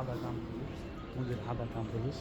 আধা কাম পুলিশ, মুগের আধা কাম পুলিশ।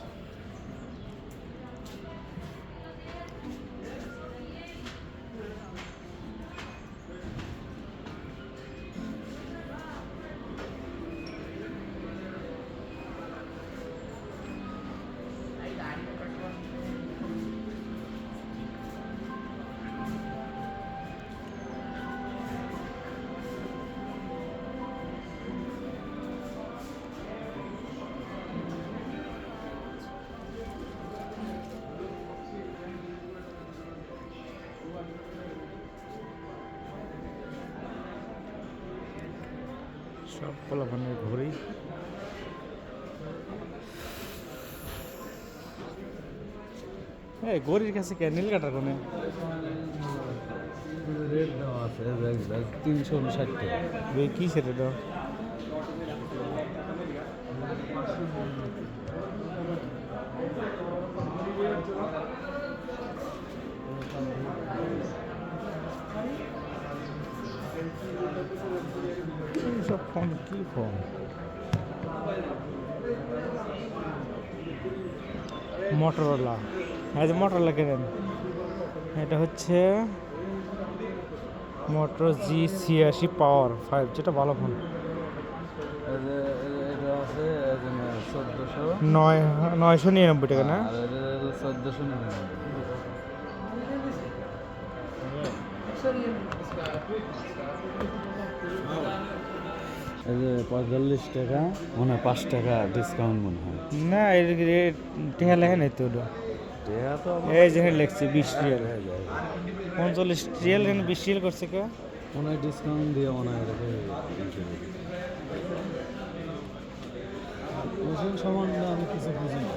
সব পোলাপানের ঘড়ি। এই গড়ির কাছে কে নীল কাটার কোনে রেট দেওয়া আছে 359 টাকা। কি সেটা দাও? সব ফোন কি ফোন? মোটরোলা। এই যে মোটরোলা কেনেন, এটা হচ্ছে মোটর G86 পাওয়ার 5, যেটা ভালো ফোন। এটা আছে 999 টাকা না? 1499। এই যে 45 টাকা, মনে হয় 5 টাকা ডিসকাউন্ট মনে হয়। না, এর টেহা লেখা নেই তো ওটা। এটা তো এই যে লিখছে 20 রিয়াল, 45 রিয়াল, 20 রিয়াল করছে কে? মনে হয় ডিসকাউন্ট দিয়ে মনে হয় এটাকে ওজন সম্বন্ধে আমি কিছু বুঝি না।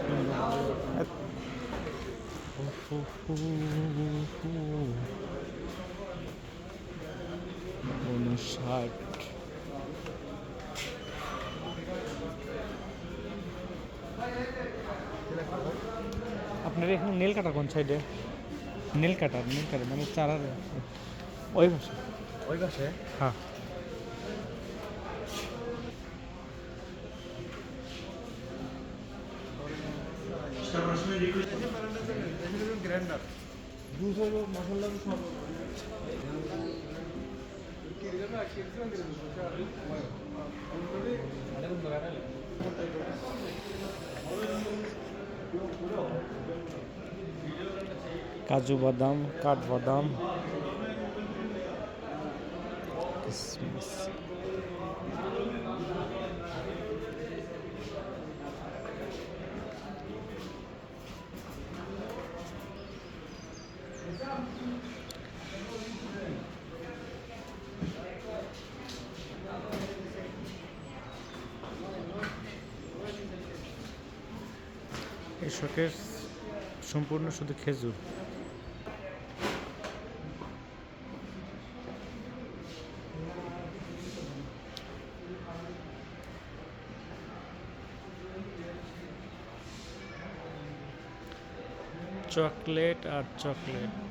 59। আপনার এখানে নীল কাটার কোন সাইডে? নীল কাটার মানে চারার ওই পাশে। ওই পাশে? হ্যাঁ। গ্রাইন্ডার 200 মশলা সব কাজু বাদাম, কাঠবাদাম, কিশমিশ। এই শখের সম্পূর্ণ শুধু খেজুর। চকলেট আর চকলেট।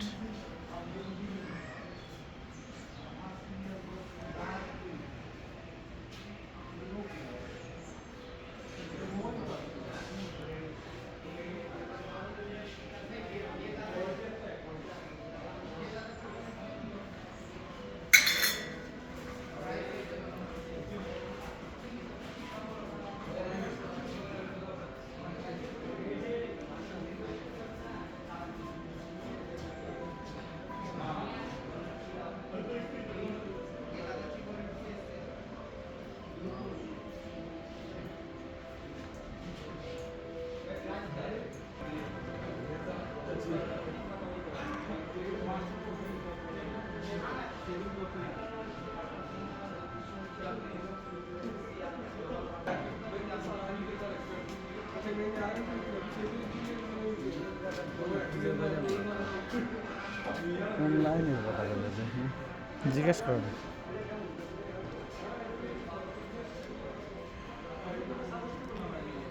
অনলাইনের কথা বলে জিজ্ঞেস করেন।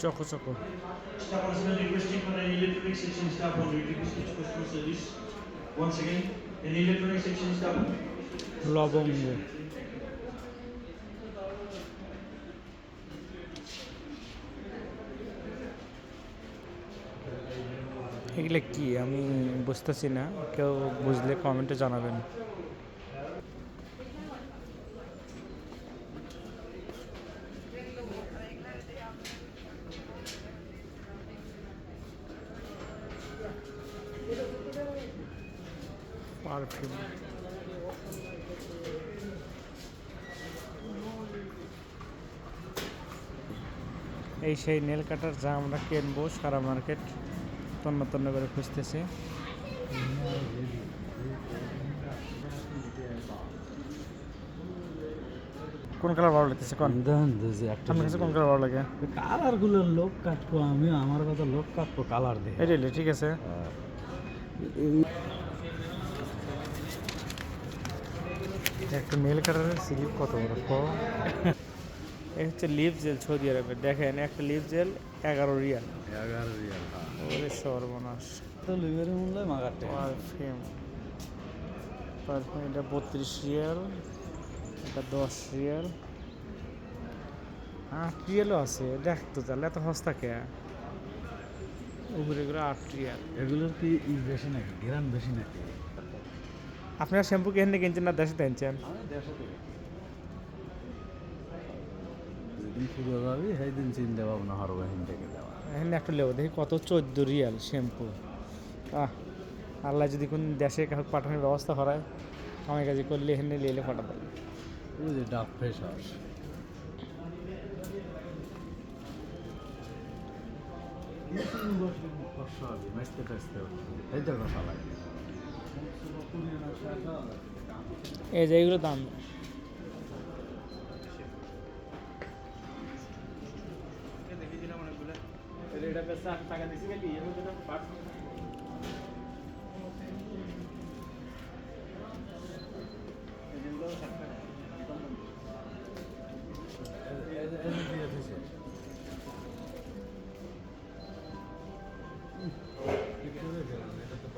Choco choco Staff on cement requesting for an electronic section staff on request customer service. Once again, an electronic section staff. লবঙ্গ এগুলো কি আমি বুঝতেছি না, কেউ বুঝলে কমেন্টে জানাবেন। পারফিউম এই সেই নেল কাটার যা আমরা কিনবো, সারা মার্কেট তন্ন তন্ন করে খুঁজতেছি। কোন কালার ভালো লাগতেছে কোন আপনার কাছে কোন কালার ভালো লাগে? কালার গুলো লোক কাটবো, আমি আমার কথা লোক কাটবো কালার দিয়ে। এই ঠিক আছে। একটা নেল কাটারের স্লিপ কত বড়! এই হচ্ছে লিপ জেল সৌদি আরবে। দেখেন একটা লিপ জেল 11 রিয়াল। 11 রিয়াল। ওরে সর্বনাশ। তো লিভের মূল্য মাগাটে। পারফিউম এটা 32 রিয়াল, এটা 10 রিয়াল, 8 রিয়ালও আছে। দেখতো তাহলে এত সস্তা কে? উপরে এগুলো 8 রিয়াল। এগুলোর কি বেশি নাকি, গ্রাম বেশি নাকি? আপনারা শ্যাম্পু কেন কিনছেন না দেশে কিনছেন? যেদিন শুরু যাবি সেই দিন চিন্তা ভাবনা হারবো এখান থেকে যাওয়া। এখানে একটা লেবো দেখি কত, 14 রিয়াল শ্যাম্পু। আল্লাহ যদি কোন দেশে কাউকে পাঠানোর ব্যবস্থা করায়, আমার কাছে করলে এখানে লিয়ে পাঠাতে পারি। ওই যে ডাব ফ্রেশ হাউস। এই যে এইগুলো দাম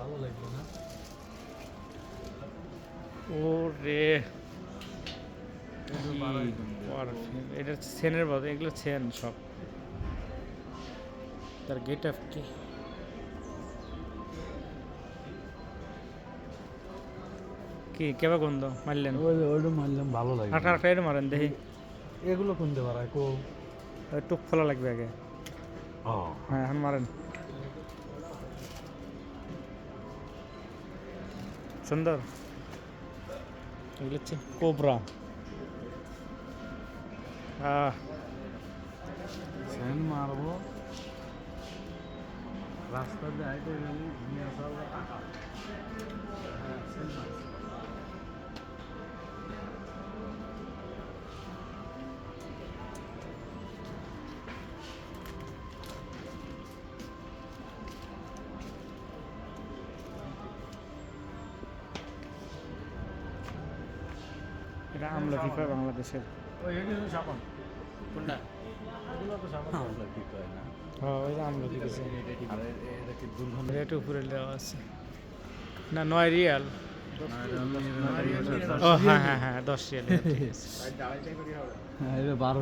ভালো লাগবে না? ওরে এটা সেনের বাদ, এগুলো সেন সব। তার গেট আপ কি কি কেবা গন্ধ মারলেন? ওইটা মারলাম ভালো লাগে। আটা এটা মারেন দেখি। এগুলো কিনতে পারায় কো টুক ফলা লাগবে আগে। হ্যাঁ এখন মারেন। সুন্দর। এগুলো হচ্ছে কোবরা। সেন মারবো রাস্তা দিয়ে আইতে গেলে নিয়ে আসা টাকা। এটা আমলকি কয় বাংলাদেশের। কোনটা? এগুলো তো সাবান আমলকি কয় না। হ্যাঁ ওই যে আমলকি কিছু। আর এটা কি দুর্গন্ধ? রেট উপরে দেওয়া আছে না, 9 রিয়াল। ও হ্যাঁ হ্যাঁ হ্যাঁ 10 রিয়াল। হ্যাঁ এটা 12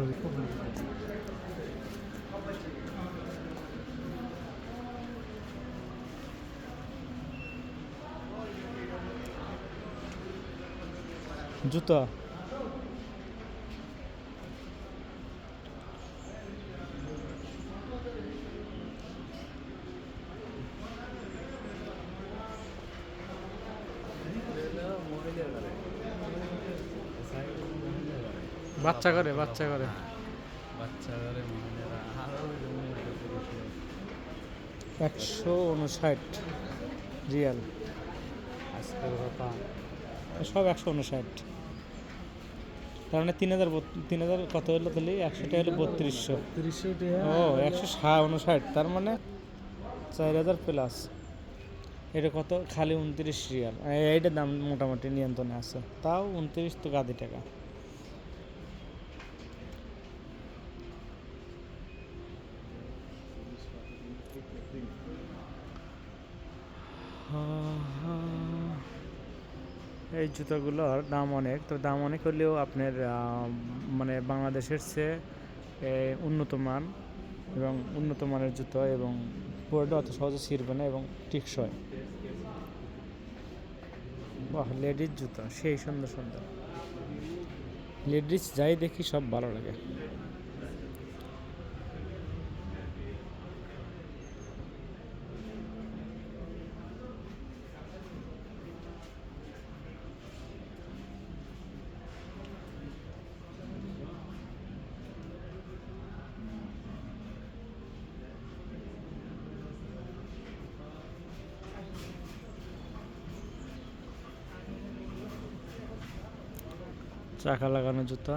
জুতা বাচ্চা করে 159 রিয়াল। আজকের কথা সব 159। তার মানে 3000 কত হলো তাহলে? 100টা হলো 3200। 30 টাকা। ও 159, তার মানে 4000 প্লাস। এটা কত? খালি 29 রিয়াল। এইটার দাম মোটামুটি নিয়ন্ত্রণে আছে, তাও 29 তো গাদি টাকা। এই জুতোগুলোর দাম অনেক, তো দাম অনেক হলেও আপনার মানে বাংলাদেশের চেয়ে উন্নত মান এবং উন্নত মানের জুতো, এবং পরলে অত সহজে ছিঁড়বে না এবং টেকসই। বাহ, লেডিস জুতো সেই সুন্দর সুন্দর, লেডিস যাই দেখি সব ভালো লাগে। চাকা লাগানো জুতা।